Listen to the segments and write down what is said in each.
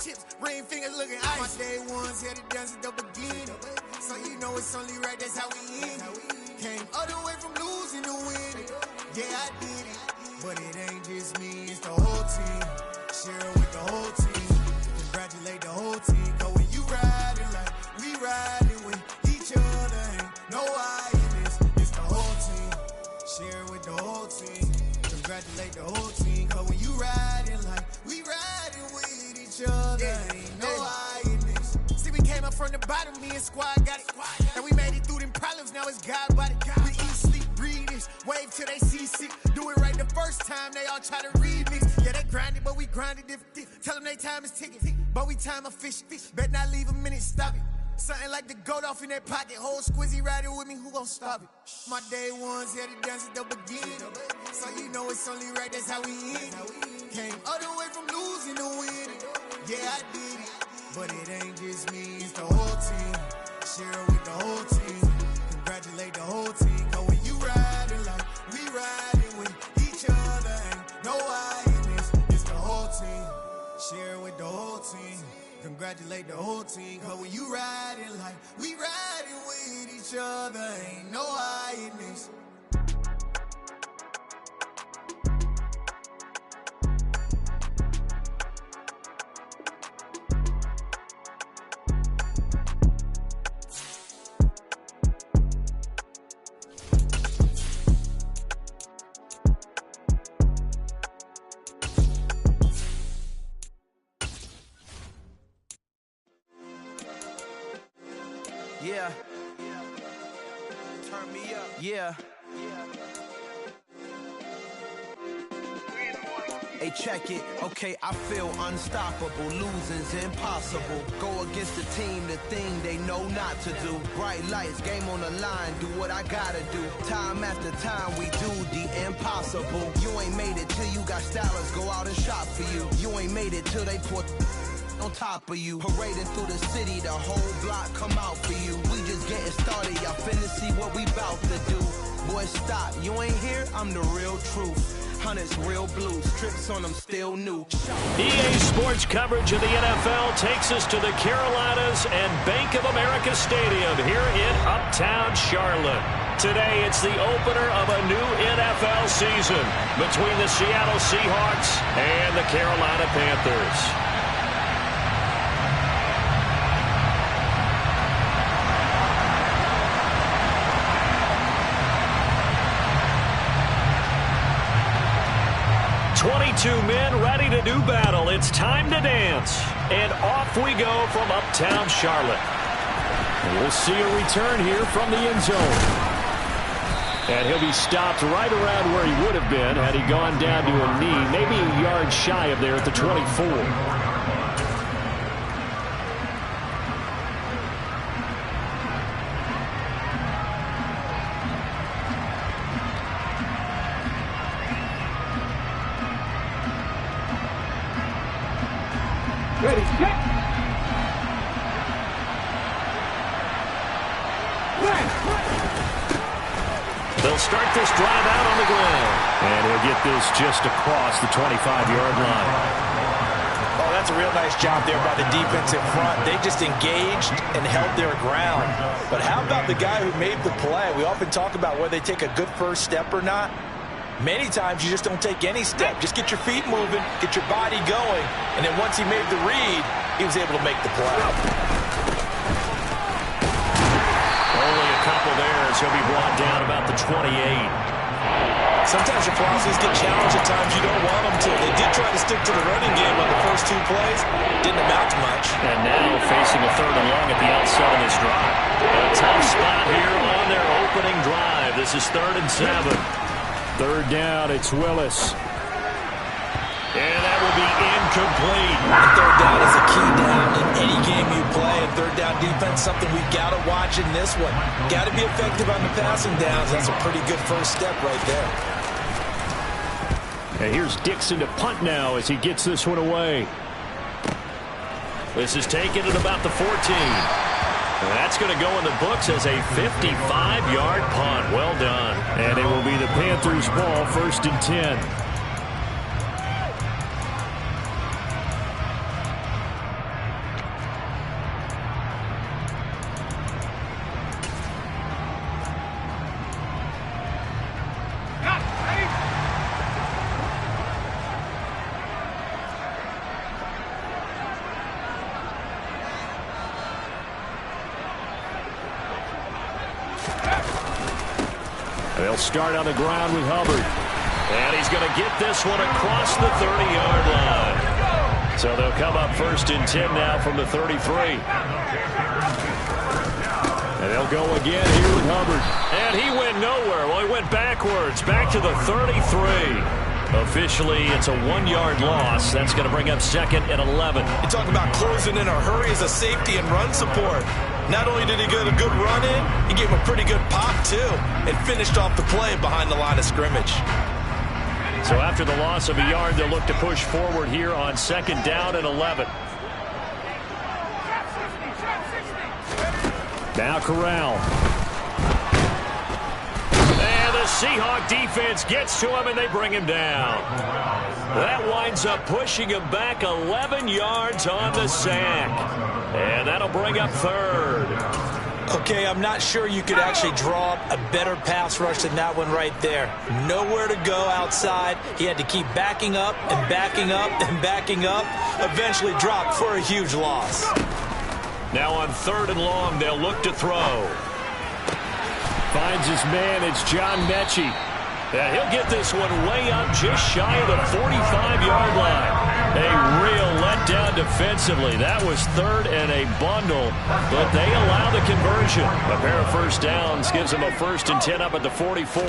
chips, ring fingers looking ice. My day ones had to dance at the beginning, so you know it's only right, that's how we end it. Came all the way from losing to winning. Yeah, I did it, but it ain't just me, it's the whole team. Share it with the whole team. Congratulate the whole team, cause when you riding like we riding with each other, ain't no I in this, it's the whole team. Share it with the whole team. Congratulate the whole team, cause when you riding like we riding with each other, ain't no I in this. See, we came up from the bottom, me and squad got it. And we made it through them problems, now it's God body. We eat, sleep, breathe this, wave till they see sick. Do it right the first time, they all try to remix. Yeah, they grinded, but we grinded different. Tell them they time is ticking, but we time efficient. Bet not leave a minute, stop it. Something like the goat off in their pocket. Whole squizzy riding with me, who gon' stop it? My day ones had to dance at the beginning, so you know it's only right, that's how we end it. Came all the way from losing to winning. Yeah, I did it, but it ain't just me, it's the whole team. Share it with the whole team. Congratulate the whole team, cause when you riding like we riding with each other, ain't no I in this, it's the whole team. Share it with the whole team. Congratulate the whole team, cause when you riding like we riding with each other, ain't no I in this. Yeah. Turn me up. Yeah. Hey, check it. Okay, I feel unstoppable. Losing's impossible. Go against the team, the thing they know not to do. Bright lights, game on the line. Do what I gotta do. Time after time, we do the impossible. You ain't made it till you got stylers go out and shop for you. You ain't made it till they put on top of you. Parading through the city, the whole block come out for you. We just getting started, y'all finna see what we bout to do. Boy, stop, you ain't here, I'm the real truth. Hunters, real blue, strips on them still new. EA Sports coverage of the NFL takes us to the Carolinas and Bank of America Stadium here in Uptown Charlotte. Today, it's the opener of a new NFL season between the Seattle Seahawks and the Carolina Panthers. Men ready to do battle. It's time to dance. And off we go from Uptown Charlotte. And we'll see a return here from the end zone. And he'll be stopped right around where he would have been had he gone down to a knee, maybe a yard shy of there at the 24. Ready, set. They'll start this drive out on the ground. And he'll get this just across the 25-yard line. Oh, that's a real nice job there by the defense in front. They just engaged and held their ground. But how about the guy who made the play? We often talk about whether they take a good first step or not. Many times you just don't take any step. Just get your feet moving, get your body going, and then once he made the read, he was able to make the play. Only a couple there as he'll be brought down about the 28. Sometimes your process get challenged at times you don't want them to. They did try to stick to the running game on the first two plays. Didn't amount to much. And now facing a 3rd and long at the outset of this drive. A tough spot here on their opening drive. This is 3rd and 7. 3rd down, it's Willis. And that will be incomplete. 3rd down is a key down in any game you play. And 3rd down defense, something we've got to watch in this one. Got to be effective on the passing downs. That's a pretty good first step right there. And here's Dixon to punt now as he gets this one away. This is taken at about the 14. That's going to go in the books as a 55-yard punt. Well done. And it will be the Panthers' ball, 1st and 10. They'll start on the ground with Hubbard. And he's going to get this one across the 30-yard line. So they'll come up 1st and 10 now from the 33. And they'll go again here with Hubbard. And he went nowhere. Well, he went backwards, back to the 33. Officially, it's a 1-yard loss. That's going to bring up 2nd and 11. You talk about closing in a hurry as a safety and run support. Not only did he get a good run in, he gave him a pretty good pop, too, and finished off the play behind the line of scrimmage. So after the loss of a yard, they'll look to push forward here on 2nd down and 11. Now Corral. And the Seahawk defense gets to him, and they bring him down. That winds up pushing him back 11 yards on the sack. And that'll bring up 3rd. Okay, I'm not sure you could actually draw up a better pass rush than that one right there. Nowhere to go outside. He had to keep backing up and backing up and backing up. Eventually dropped for a huge loss. Now on 3rd and long, they'll look to throw. Finds his man. It's John Mechie. And he'll get this one way up just shy of the 45-yard line. A real letdown defensively. That was 3rd and a bundle, but they allow the conversion. A pair of first downs gives them a 1st and 10 up at the 44.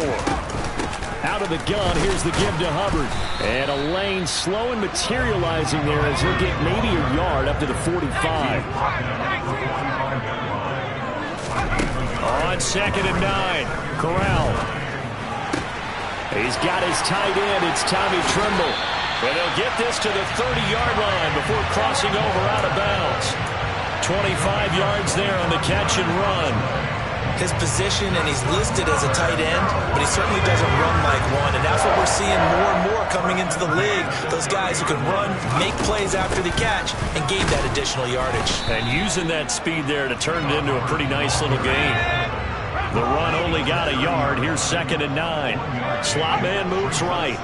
Out of the gun, here's the give to Hubbard. And a lane slow and materializing there as he'll get maybe a yard up to the 45. On 2nd and 9, Corral. He's got his tight end. It's Tommy Tremble. And they'll get this to the 30-yard line before crossing over out of bounds. 25 yards there on the catch and run. His position, and he's listed as a tight end, but he certainly doesn't run like one, and that's what we're seeing more and more coming into the league. Those guys who can run, make plays after the catch, and gain that additional yardage. And using that speed there to turn it into a pretty nice little game. The run only got a yard. Here's 2nd and 9. Slot man moves right.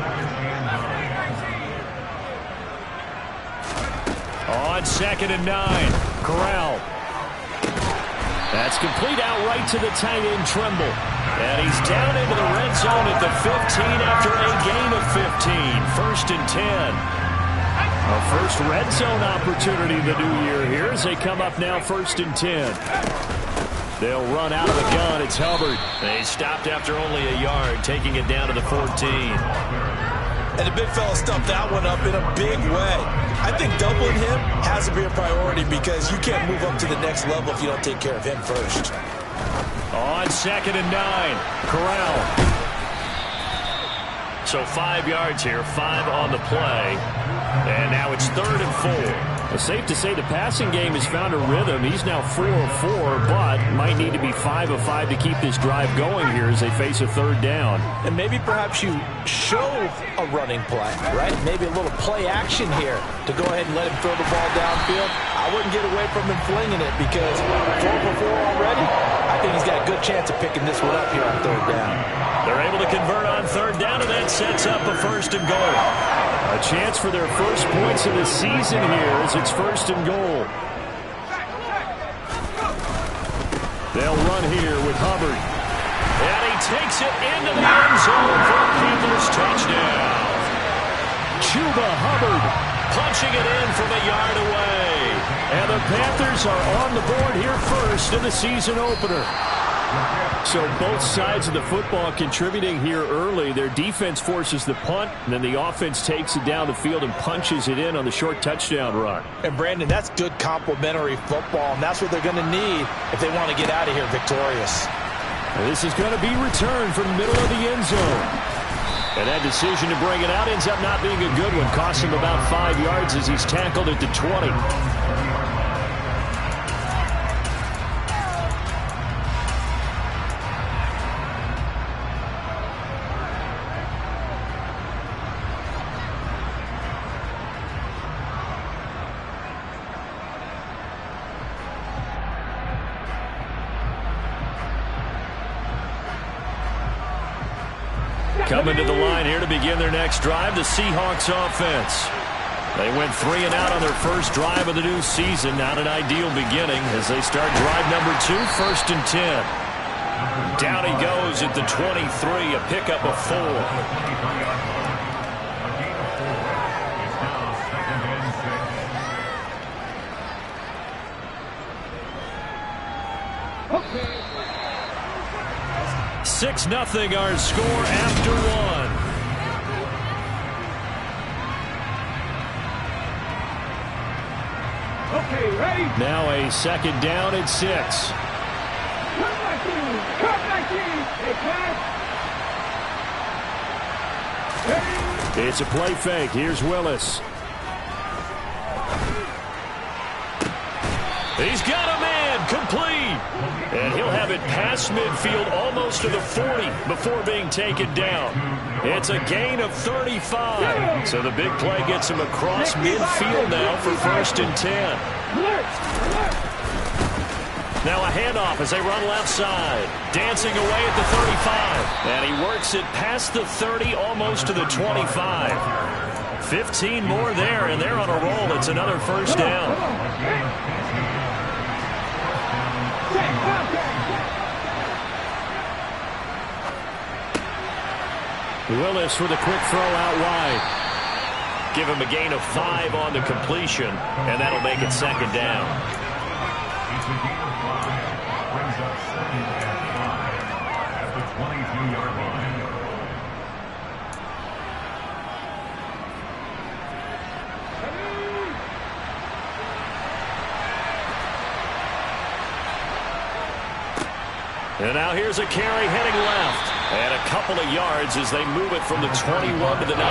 On 2nd and 9, Corral. That's complete out right to the tight end, Tremble. And he's down into the red zone at the 15 after a gain of 15. 1st and 10. A first red zone opportunity the new year here as they come up now 1st and 10. They'll run out of the gun. It's Hubbard. They stopped after only a yard, taking it down to the 14. And the big fella stumped that one up in a big way. I think doubling him has to be a priority because you can't move up to the next level if you don't take care of him first. On 2nd and 9, Corral. So 5 yards here, 5 on the play. And now it's 3rd and 4. It's safe to say the passing game has found a rhythm. He's now 4 of 4, but might need to be 5 of 5 to keep this drive going here as they face a 3rd down. And maybe perhaps you show a running play, right? Maybe a little play action here to go ahead and let him throw the ball downfield. I wouldn't get away from him flinging it because 4 for 4 already. I think he's got a good chance of picking this one up here on 3rd down. They're able to convert on 3rd down, and that sets up a 1st and goal. A chance for their first points of the season here as it's 1st and goal. They'll run here with Hubbard. And he takes it into the end zone for a Panthers touchdown. Chuba Hubbard punching it in from a yard away. And the Panthers are on the board here first in the season opener. So both sides of the football contributing here early. Their defense forces the punt, and then the offense takes it down the field and punches it in on the short touchdown run. And, Brandon, that's good complementary football, and that's what they're going to need if they want to get out of here victorious. And this is going to be returned from the middle of the end zone. And that decision to bring it out ends up not being a good one. Costs him about 5 yards as he's tackled at the 20. Coming to the line here to begin their next drive, the Seahawks offense. They went 3 and out on their first drive of the new season. Not an ideal beginning as they start drive number 2, 1st and 10. Down he goes at the 23, a pickup of 4. Okay. 6-0 our score after 1. Okay, ready? Now a second down at 6. Come back in! Come back in! Hey, class! It's a play fake. Here's Willis. He's got a man complete. And he'll have it past midfield almost to the 40 before being taken down. It's a gain of 35. So the big play gets him across midfield now for 1st and 10. Now a handoff as they run left side. Dancing away at the 35. And he works it past the 30 almost to the 25. 15 more there, and they're on a roll. It's another 1st down. Willis with a quick throw out wide. Give him a gain of 5 on the completion, and that'll make it 2nd down. It's a gain of 5. Brings up 2nd and 5 at the 22-yard line. And now here's a carry heading left. And a couple of yards as they move it from the 21 to the 19.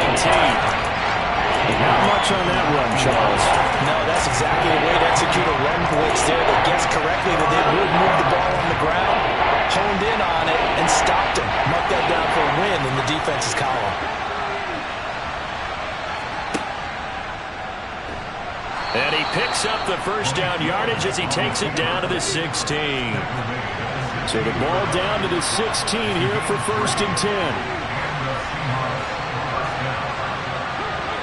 Not much on that run, Charles. No, that's exactly the way to execute a run blitz there. They guessed correctly that they would move the ball on the ground, honed in on it, and stopped him. Marked that down for a win in the defense's column. And he picks up the 1st down yardage as he takes it down to the 16. So the ball down to the 16 here for 1st and 10.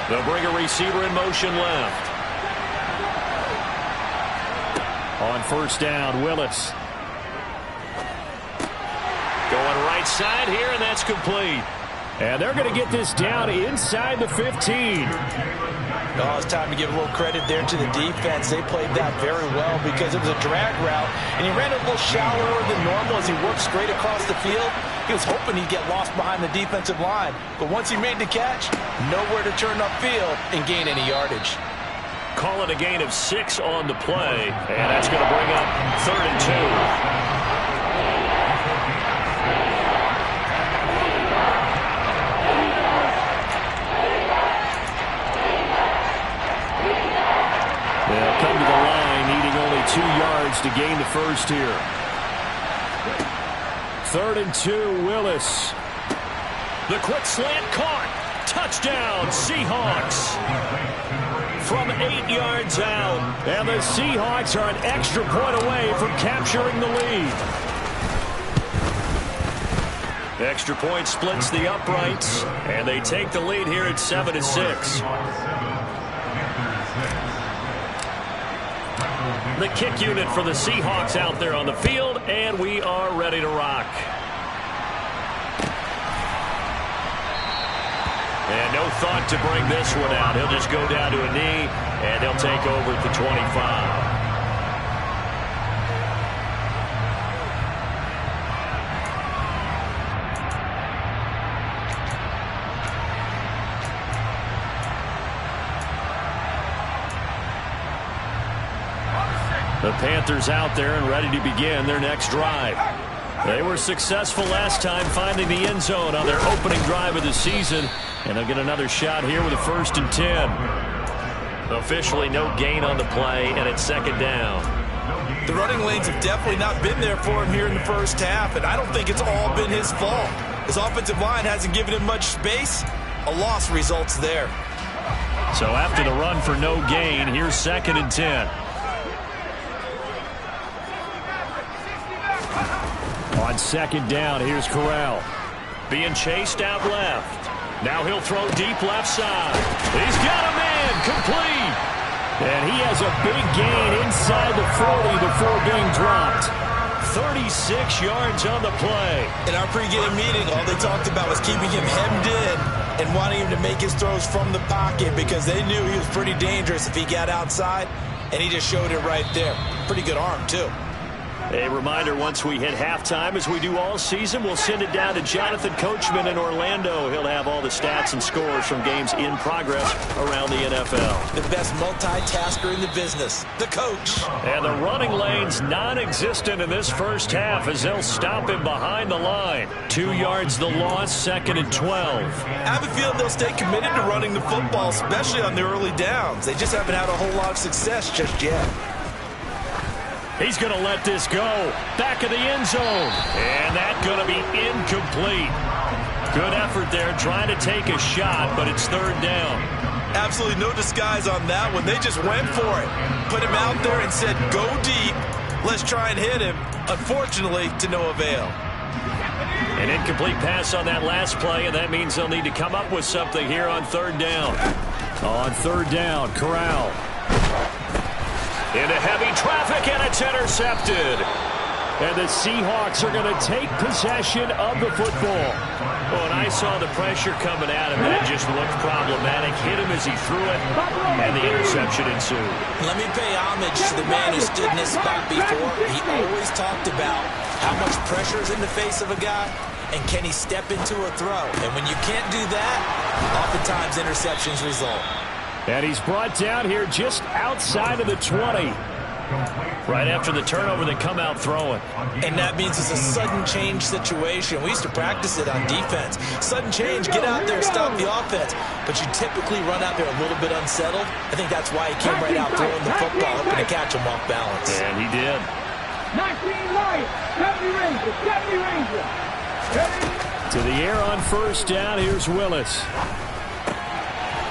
They'll bring a receiver in motion left. On 1st down, Willis. Going right side here, and that's complete. And they're going to get this down inside the 15. Oh, it's time to give a little credit there to the defense. They played that very well because it was a drag route, and he ran it a little shallower than normal as he worked straight across the field. He was hoping he'd get lost behind the defensive line, but once he made the catch, nowhere to turn upfield and gain any yardage. Call it a gain of 6 on the play, and that's going to bring up 3rd and 2. They'll come to the line, needing only 2 yards to gain the 1st here. 3rd and 2, Willis. The quick slant caught. Touchdown, Seahawks. From 8 yards out. And the Seahawks are an extra point away from capturing the lead. Extra point splits the uprights, and they take the lead here at 7-6. The kick unit for the Seahawks out there on the field, and we are ready to rock. And no thought to bring this one out. He'll just go down to a knee, and he'll take over at the 25. The Panthers out there and ready to begin their next drive. They were successful last time finding the end zone on their opening drive of the season, and they'll get another shot here with a 1st and 10. Officially no gain on the play, and it's 2nd down. The running lanes have definitely not been there for him here in the 1st half, and I don't think it's all been his fault. His offensive line hasn't given him much space. A loss results there. So after the run for no gain, here's 2nd and 10. On 2nd down, here's Corral. Being chased out left. Now he'll throw deep left side. He's got a man complete. And he has a big gain inside the 40 before being dropped. 36 yards on the play. In our pregame meeting, all they talked about was keeping him hemmed in and wanting him to make his throws from the pocket because they knew he was pretty dangerous if he got outside, and he just showed it right there. Pretty good arm, too. A reminder, once we hit halftime, as we do all season, we'll send it down to Jonathan Coachman in Orlando. He'll have all the stats and scores from games in progress around the NFL. The best multitasker in the business, the coach. And the running lane's non-existent in this first half as they'll stop him behind the line. 2 yards the loss, 2nd and 12. I have a feeling they'll stay committed to running the football, especially on the early downs. They just haven't had a whole lot of success just yet. He's going to let this go. Back of the end zone. And that's going to be incomplete. Good effort there trying to take a shot, but it's 3rd down. Absolutely no disguise on that one. They just went for it. Put him out there and said, go deep. Let's try and hit him. Unfortunately, to no avail. An incomplete pass on that last play, and that means they'll need to come up with something here on 3rd down. On 3rd down, Corral. Into heavy traffic, and it's intercepted. And the Seahawks are going to take possession of the football. Well, and I saw the pressure coming at him, and it just looked problematic. Hit him as he threw it, and the interception ensued. Let me pay homage to the man who stood in this spot before. He always talked about how much pressure is in the face of a guy, and can he step into a throw. And when you can't do that, oftentimes interceptions result. And he's brought down here just outside of the 20. Right after the turnover, they come out throwing. And that means it's a sudden change situation. We used to practice it on defense. Sudden change, get out there, stop the offense. But you typically run out there a little bit unsettled. I think that's why he came right out throwing the football, hoping to catch him off balance. And he did. 19 Lions, 70 Rangers, 70 Rangers. To the air on 1st down, here's Willis.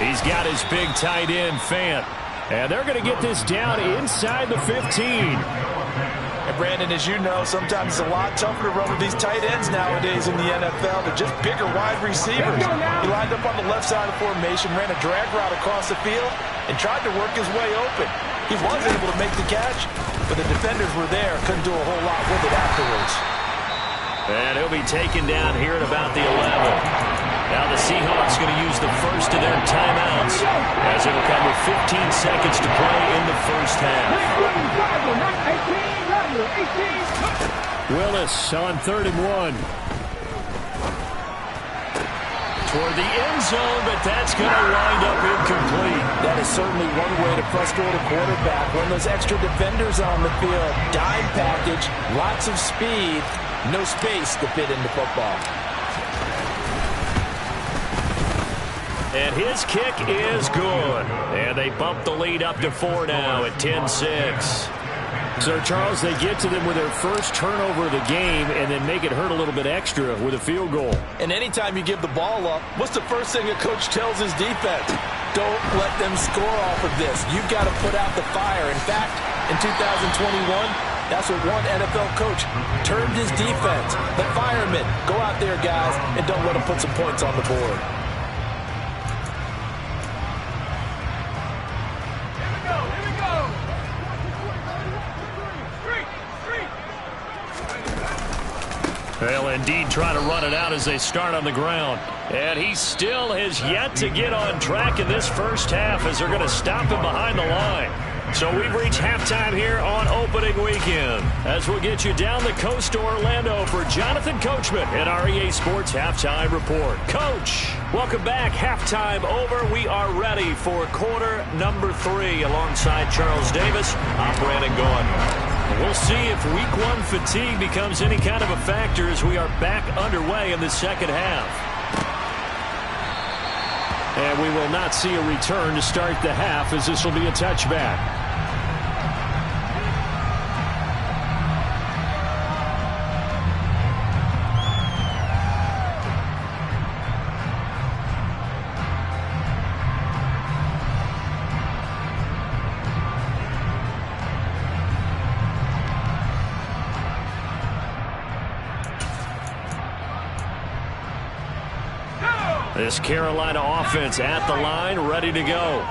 He's got his big tight end, Fant. And they're going to get this down inside the 15. And Brandon, as you know, sometimes it's a lot tougher to run with these tight ends nowadays in the NFL. They're just bigger wide receivers. He lined up on the left side of the formation, ran a drag route across the field, and tried to work his way open. He was able to make the catch, but the defenders were there, couldn't do a whole lot with it afterwards. And he'll be taken down here at about the 11. Now the Seahawks going to use the first of their timeouts as it'll come with 15 seconds to play in the first half. Willis on 3rd and 1. Toward the end zone, but that's going to wind up incomplete. That is certainly one way to frustrate a quarterback. When those extra defenders on the field, dime package, lots of speed, no space to fit into football. And his kick is good. And they bump the lead up to 4 now at 10-6. So, Charles, they get to them with their first turnover of the game and then make it hurt a little bit extra with a field goal. And anytime you give the ball up, what's the first thing a coach tells his defense? Don't let them score off of this. You've got to put out the fire. In fact, in 2021, that's what one NFL coach termed his defense. The firemen. Go out there, guys, and don't let them put some points on the board. They'll indeed try to run it out as they start on the ground. And he still has yet to get on track in this first half as they're going to stop him behind the line. So we've reached halftime here on opening weekend as we'll get you down the coast to Orlando for Jonathan Coachman in our EA Sports Halftime Report. Coach, welcome back. Halftime over. We are ready for quarter number 3 alongside Charles Davis. I'm Brandon Gaudin. We'll see if week 1 fatigue becomes any kind of a factor as we are back underway in the second half. And we will not see a return to start the half as this will be a touchback. This Carolina offense at the line, ready to go.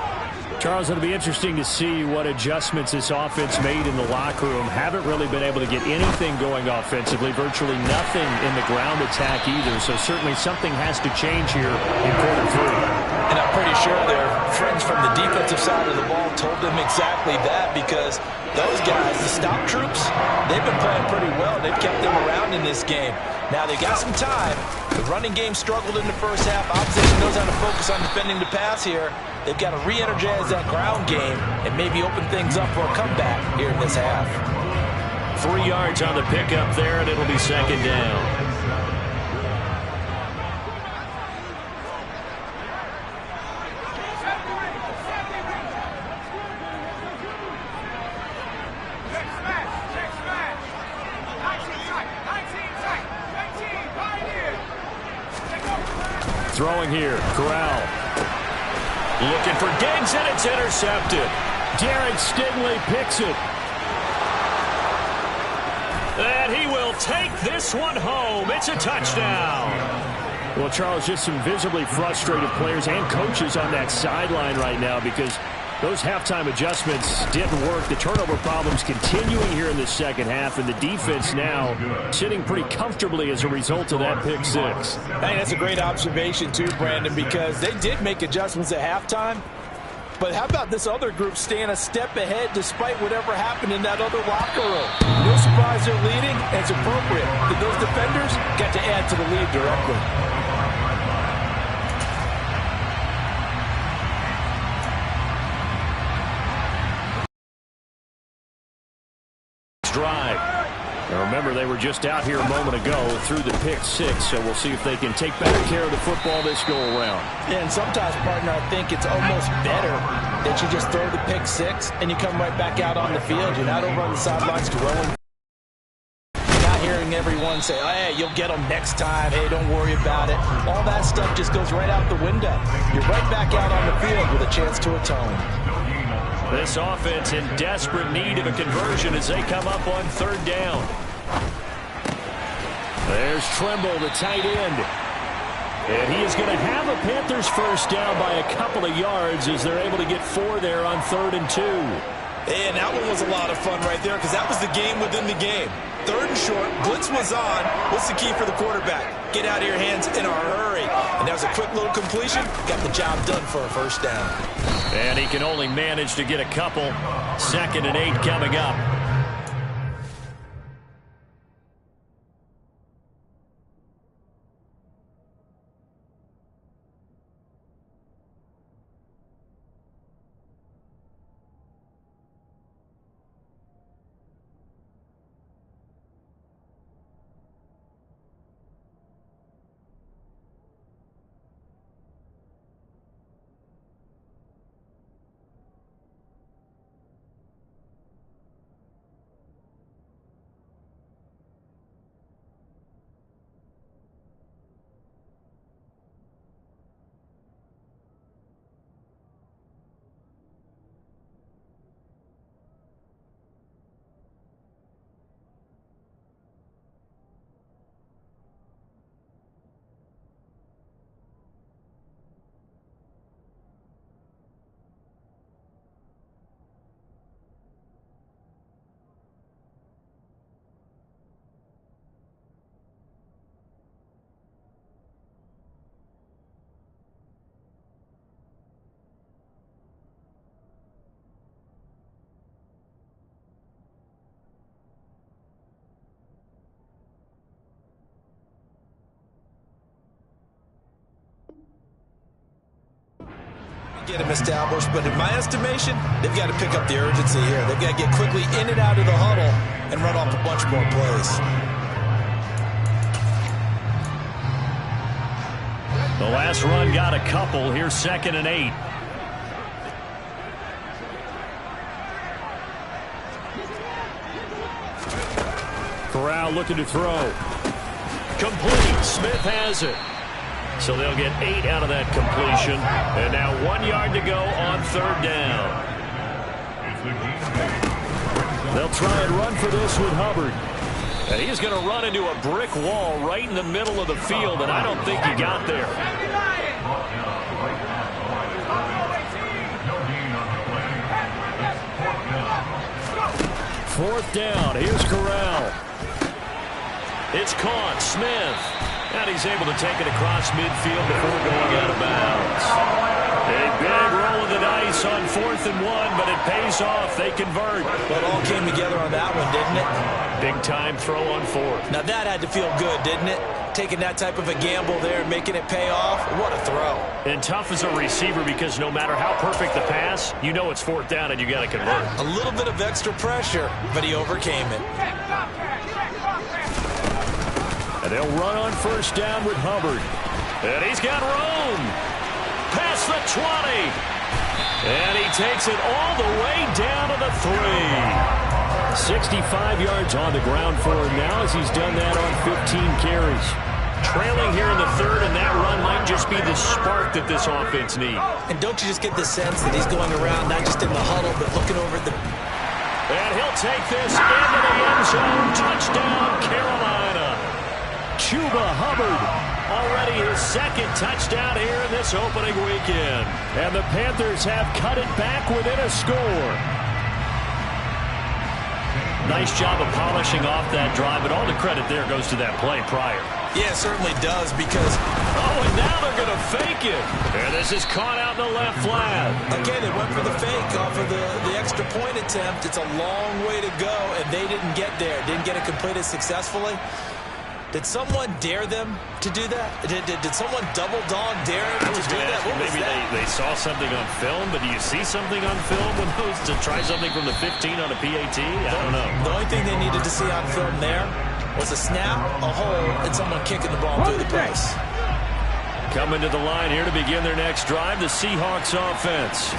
Charles, it'll be interesting to see what adjustments this offense made in the locker room. Haven't really been able to get anything going offensively, virtually nothing in the ground attack either. So certainly something has to change here in quarter 3. And I'm pretty sure their friends from the defensive side of the ball told them exactly that, because those guys, the stop troops, they've been playing pretty well. They've kept them around in this game. Now they got some time. The running game struggled in the first half. Opposition knows how to focus on defending the pass here. They've got to re-energize that ground game and maybe open things up for a comeback here in this half. 3 yards on the pickup there, and it'll be second down. Throwing here, Corral. Looking for Diggs, and it's intercepted. Derek Stingley picks it. And he will take this one home. It's a touchdown. Well, Charles, just some visibly frustrated players and coaches on that sideline right now because those halftime adjustments didn't work. The turnover problems continuing here in the second half, and the defense now sitting pretty comfortably as a result of that pick 6. Hey, that's a great observation too, Brandon, because they did make adjustments at halftime. But how about this other group staying a step ahead despite whatever happened in that other locker room? No surprise they're leading, and it's appropriate that those defenders got to add to the lead directly. Drive. Now remember, they were just out here a moment ago through the pick 6, so we'll see if they can take better care of the football this go-around. Yeah, and sometimes, partner, I think it's almost better that you just throw the pick 6 and you come right back out on the field. You're not over on the sidelines growing. You're not hearing everyone say, oh, hey, you'll get them next time. Hey, don't worry about it. All that stuff just goes right out the window. You're right back out on the field with a chance to atone. This offense in desperate need of a conversion as they come up on 3rd down. There's Trimble, the tight end. And he is going to have a Panthers first down by a couple of yards as they're able to get 4 there on 3rd and 2. And that one was a lot of fun right there because that was the game within the game. 3rd and short, blitz was on. What's the key for the quarterback? Get out of your hands in a hurry. And that was a quick little completion. Got the job done for a first down. And he can only manage to get a couple. 2nd and 8 coming up. Get him established, but in my estimation, they've got to pick up the urgency here. They've got to get quickly in and out of the huddle and run off a bunch more plays. The last run got a couple. Here's 2nd and 8. Corral looking to throw. Complete. Smith has it. So they'll get 8 out of that completion. And now 1 yard to go on 3rd down. They'll try and run for this with Hubbard. And he's going to run into a brick wall right in the middle of the field, and I don't think he got there. 4th down. Here's Corral. It's caught. Smith. And he's able to take it across midfield before going out of bounds. A big roll of the dice on 4th and 1, but it pays off. They convert. Well, it all came together on that one, didn't it? Big time throw on 4th. Now that had to feel good, didn't it? Taking that type of a gamble there and making it pay off. What a throw. And tough as a receiver because no matter how perfect the pass, you know it's 4th down and you got to convert. A little bit of extra pressure, but he overcame it. And they'll run on 1st down with Hubbard. And he's got room. Past the 20. And he takes it all the way down to the 3. 65 yards on the ground for him now as he's done that on 15 carries. Trailing here in the 3rd, and that run might just be the spark that this offense needs. And don't you just get the sense that he's going around, not just in the huddle, but looking over at the... And he'll take this into the end zone. Touchdown, Carolina. Chuba Hubbard, already his 2nd touchdown here in this opening weekend. And the Panthers have cut it back within a score. Nice job of polishing off that drive, but all the credit there goes to that play prior. Yeah, it certainly does because... Oh, and now they're going to fake it. And this is caught out in the left flat. Again, they went for the fake off of the extra point attempt. It's a long way to go, and they didn't get there. Didn't get it completed successfully. Did someone dare them to do that? Did someone double dog dare them to do that? What was maybe that? They saw something on film, but do you see something on film when those to try something from the 15 on a PAT? I don't know. The only thing they needed to see on film there was a snap, a hole, and someone kicking the ball through the post. Coming to the line here to begin their next drive, the Seahawks offense.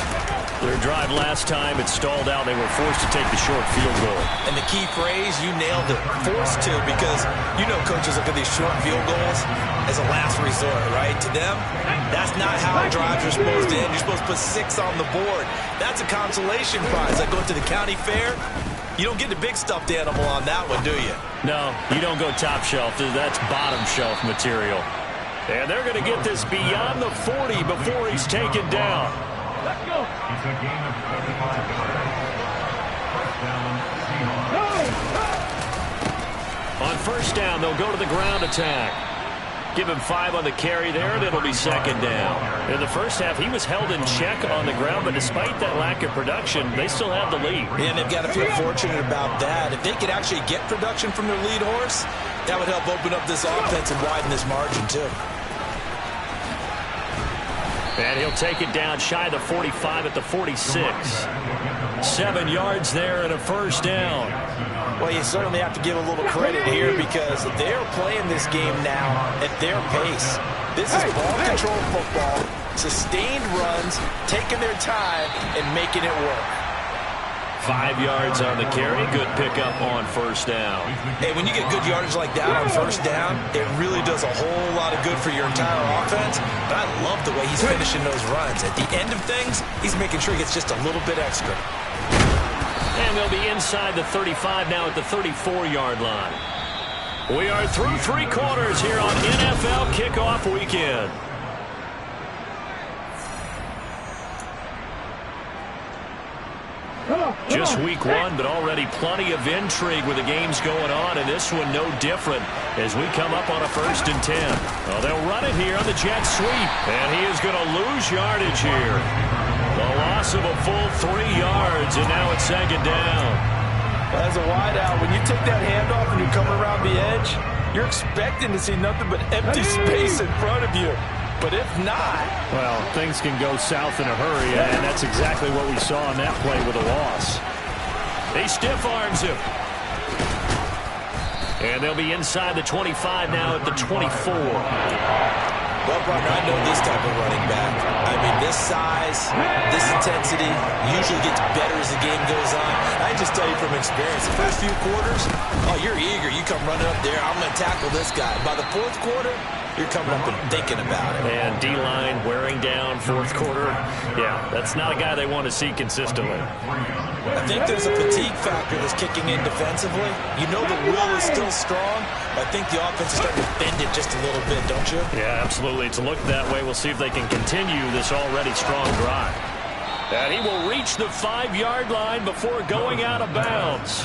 Their drive last time, it stalled out. They were forced to take the short field goal. And the key phrase, you nailed it, forced to, because you know coaches look at these short field goals as a last resort, right? To them, that's not how drives are supposed to end. You're supposed to put 6 on the board. That's a consolation prize. Like going to the county fair, you don't get the big stuffed animal on that one, do you? No, you don't go top shelf. That's bottom shelf material. And they're going to get this beyond the 40 before he's taken down. Let's go. It's a gain of 35 yards. 1st down, Seahawks. On 1st down, they'll go to the ground attack. Give him 5 on the carry there, and it'll be 2nd down. In the first half, he was held in check on the ground, but despite that lack of production, they still have the lead. Yeah, and they've got to feel fortunate about that. If they could actually get production from their lead horse, that would help open up this offense and widen this margin, too. And he'll take it down shy of the 45 at the 46. 7 yards there and a 1st down. Well, you certainly have to give a little credit here because they're playing this game now at their pace. This is ball control football, sustained runs, taking their time, and making it work. 5 yards on the carry. Good pickup on 1st down. Hey, when you get good yardage like that on 1st down, it really does a whole lot of good for your entire offense. But I love the way he's finishing those runs. At the end of things, he's making sure he gets just a little bit extra. And they'll be inside the 35 now at the 34-yard line. We are through 3 quarters here on NFL Kickoff Weekend. Just week 1, but already plenty of intrigue with the games going on, and this one no different as we come up on a 1st and 10. Well, they'll run it here on the jet sweep, and he is going to lose yardage here. The loss of a full 3 yards, and now it's 2nd down. As a wideout, when you take that handoff and you come around the edge, you're expecting to see nothing but empty space in front of you. But if not... Well, things can go south in a hurry, and that's exactly what we saw on that play with a loss. He stiff arms him. And they'll be inside the 25 now at the 24. Well, partner, I know this type of running back. I mean, this size, this intensity usually gets better as the game goes on. I just tell you from experience, the first few quarters, oh, you're eager. You come running up there, I'm going to tackle this guy. By the 4th quarter, you're coming up and thinking about it. And D-line wearing down 4th quarter. Yeah, that's not a guy they want to see consistently. I think there's a fatigue factor that's kicking in defensively. You know the will is still strong, but I think the offense is starting to bend it just a little bit, don't you? Yeah, absolutely. It's looked that way. We'll see if they can continue this already strong drive. And he will reach the 5-yard line before going out of bounds.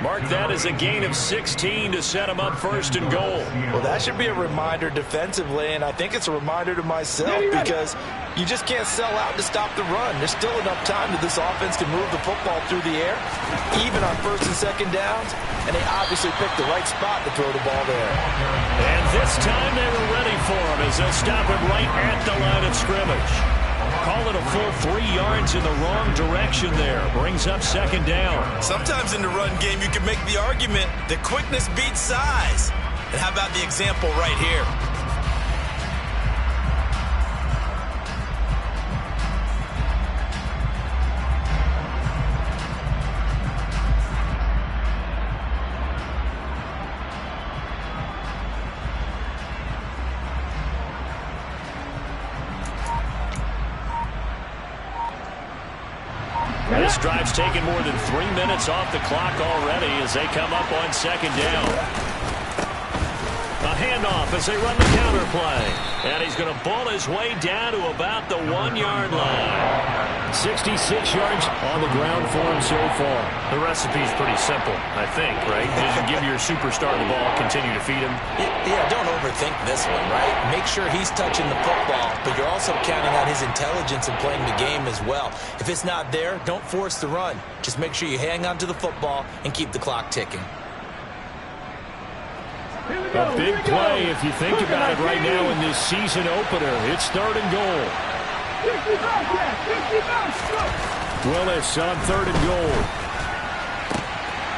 Mark that as a gain of 16 to set him up first and goal. Well, that should be a reminder defensively, and I think it's a reminder to myself because you just can't sell out to stop the run. There's still enough time that this offense can move the football through the air, even on first and second downs, and they obviously picked the right spot to throw the ball there. And this time they were ready for him as they'll stop him right at the line of scrimmage. Call it a full 3 yards in the wrong direction there. Brings up second down. Sometimes in the run game, you can make the argument that quickness beats size. And how about the example right here? This drive's taken more than 3 minutes off the clock already as they come up on second down. A handoff as they run the counter play. And he's going to ball his way down to about the 1-yard line. 66 yards on the ground for him so far. The recipe's pretty simple, I think, right? Just give your superstar the ball, continue to feed him. Yeah, don't overthink this one, right? Make sure he's touching the football, but you're also counting on his intelligence in playing the game as well. If it's not there, don't force the run. Just make sure you hang on to the football and keep the clock ticking. A big play if you think about it right now in this season opener. It's third and goal. Willis on third and goal.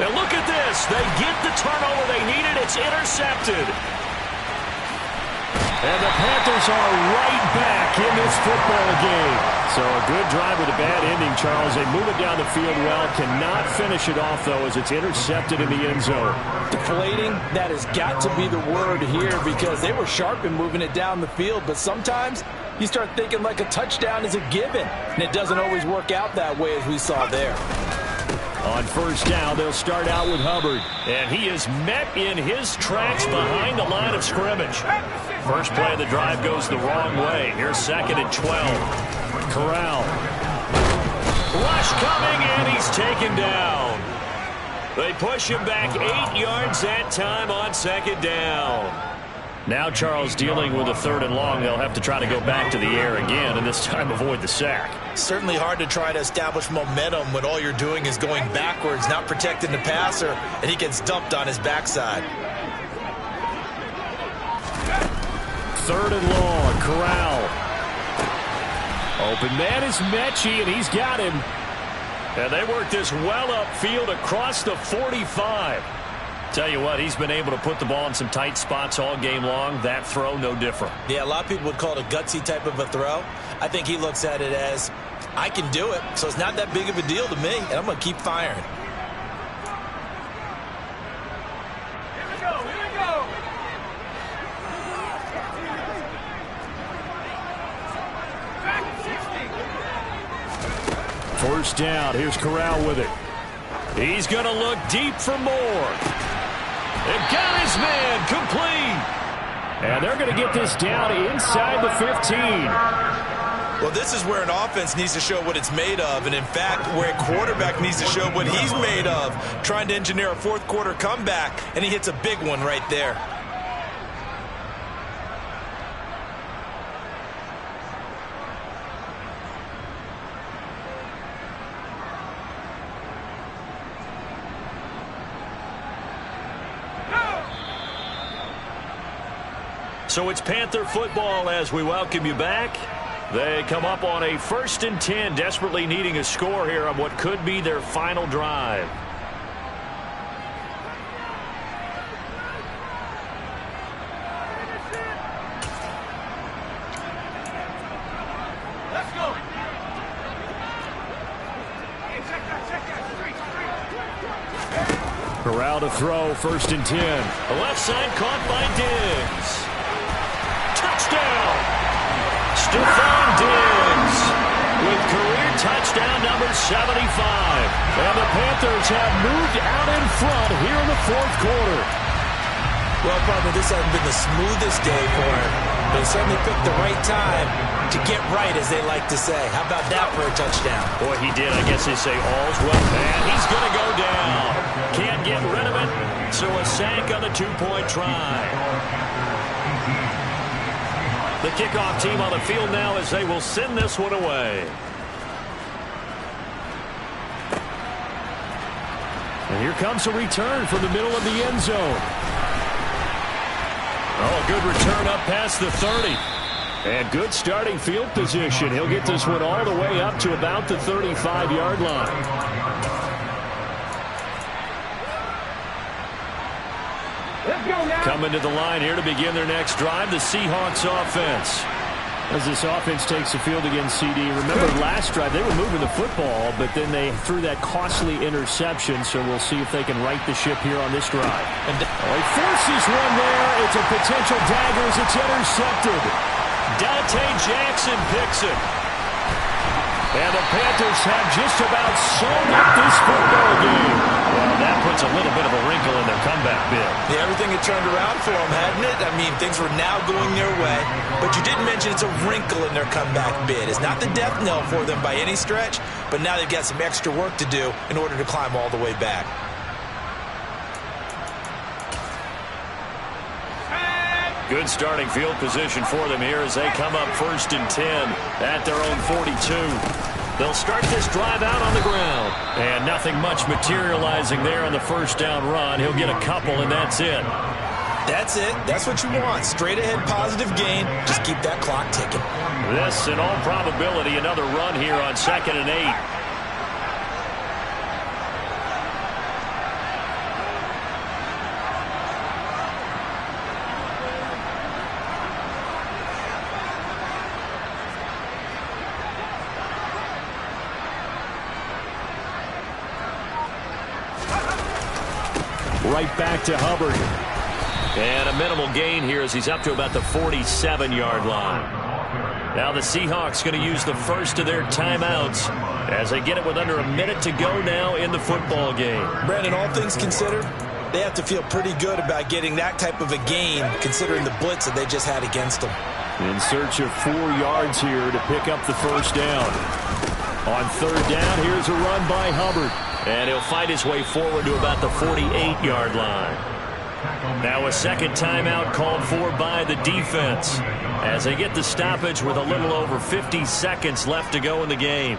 And look at this. They get the turnover they needed. It's intercepted. And the Panthers are right back in this football game. So a good drive with a bad ending, Charles. They move it down the field well. Cannot finish it off, though, as it's intercepted in the end zone. Deflating, that has got to be the word here because they were sharp in moving it down the field. But sometimes you start thinking like a touchdown is a given. And it doesn't always work out that way as we saw there. On first down, they'll start out with Hubbard. And he is met in his tracks behind the line of scrimmage. First play of the drive goes the wrong way. Here's second and 12. Corral. Rush coming, and he's taken down. They push him back 8 yards that time on second down. Now Charles dealing with a third and long. They'll have to try to go back to the air again, and this time avoid the sack. Certainly hard to try to establish momentum when all you're doing is going backwards, not protecting the passer, and he gets dumped on his backside. Third and long, Corral. Open man is Mechie, and he's got him. And they work this well upfield across the 45. Tell you what, he's been able to put the ball in some tight spots all game long. That throw, no different. Yeah, a lot of people would call it a gutsy type of a throw. I think he looks at it as, I can do it, so it's not that big of a deal to me, and I'm going to keep firing. Here we go, here we go. First down, here's Corral with it. He's going to look deep for more. And got his man complete. And they're going to get this down inside the 15. Well, this is where an offense needs to show what it's made of, and in fact, where a quarterback needs to show what he's made of, trying to engineer a fourth quarter comeback, and he hits a big one right there. So it's Panther football as we welcome you back. They come up on a 1st and 10, desperately needing a score here on what could be their final drive. Let's go. Corral to throw, 1st and 10. The left side caught by Diggs. Touchdown! Stephon Diggs with career touchdown number 75. And the Panthers have moved out in front here in the 4th quarter. Well, partner, this hasn't been the smoothest day for him. They certainly picked the right time to get right, as they like to say. How about that for a touchdown? Boy, he did. I guess they say all's well. And he's going to go down. Can't get rid of it. So a sack on the two-point try. The kickoff team on the field now as they will send this one away. And here comes a return from the middle of the end zone. Oh, good return up past the 30. And good starting field position. He'll get this one all the way up to about the 35-yard line. Coming to the line here to begin their next drive, the Seahawks offense. As this offense takes the field against CD. Remember last drive, they were moving the football, but then they threw that costly interception, so we'll see if they can right the ship here on this drive. And he forces one there. It's a potential dagger as it's intercepted. Dante Jackson picks it. And the Panthers have just about sewn up this football game. Well, that puts a little bit of a wrinkle in their comeback bid. Yeah, everything had turned around for them, hadn't it? I mean, things were now going their way. But you didn't mention it's a wrinkle in their comeback bid. It's not the death knell for them by any stretch, but now they've got some extra work to do in order to climb all the way back. Good starting field position for them here as they come up 1st and 10 at their own 42. They'll start this drive out on the ground. And nothing much materializing there on the first down run. He'll get a couple, and that's it. That's it. That's what you want. Straight ahead positive gain. Just keep that clock ticking. This, in all probability, another run here on 2nd and 8. Right back to Hubbard. And a minimal gain here as he's up to about the 47-yard line. Now the Seahawks going to use the first of their timeouts as they get it with under a minute to go now in the football game. Brandon, all things considered, they have to feel pretty good about getting that type of a gain considering the blitz that they just had against them. In search of 4 yards here to pick up the first down. On 3rd down, here's a run by Hubbard. And he'll fight his way forward to about the 48-yard line. Now a second timeout called for by the defense as they get the stoppage with a little over 50 seconds left to go in the game.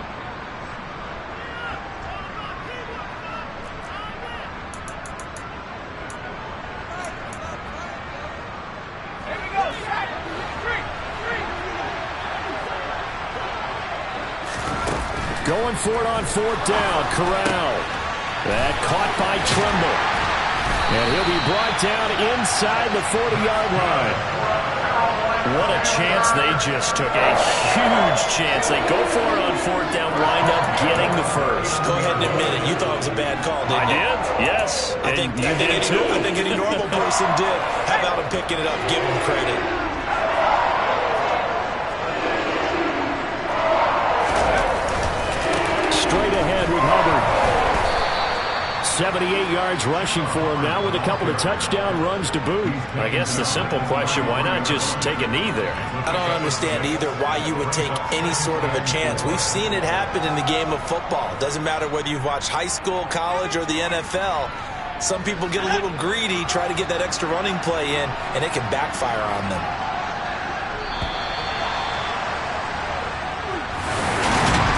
Going for it on 4th down. Corral. That caught by Trimble. And he'll be brought down inside the 40-yard line. What a chance they just took. A huge chance. They go for it on 4th down, wind up getting the first. Go ahead and admit it. You thought it was a bad call, didn't you? I did, yes. I think any normal person did. How about him picking it up? Give him credit. Straight ahead with Hubbard. 78 yards rushing for him now with a couple of touchdown runs to boot. I guess the simple question, why not just take a knee there? I don't understand either why you would take any sort of a chance. We've seen it happen in the game of football. Doesn't matter whether you've watched high school, college, or the NFL. Some people get a little greedy, try to get that extra running play in, and it can backfire on them.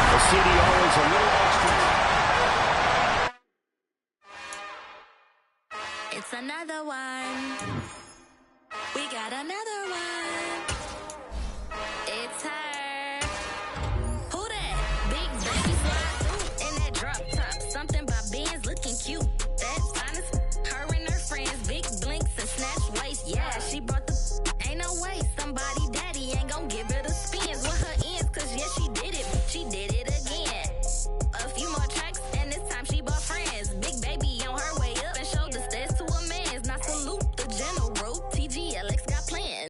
The CDO is a little extra. It's another one. We got another one. It's her. Who that? Big baby slide through in that drop top. Something about Benz looking cute. That's honest. Her and her friends, big blinks and snatch waist. Yeah, she brought the. Ain't no way somebody daddy ain't gonna give it a.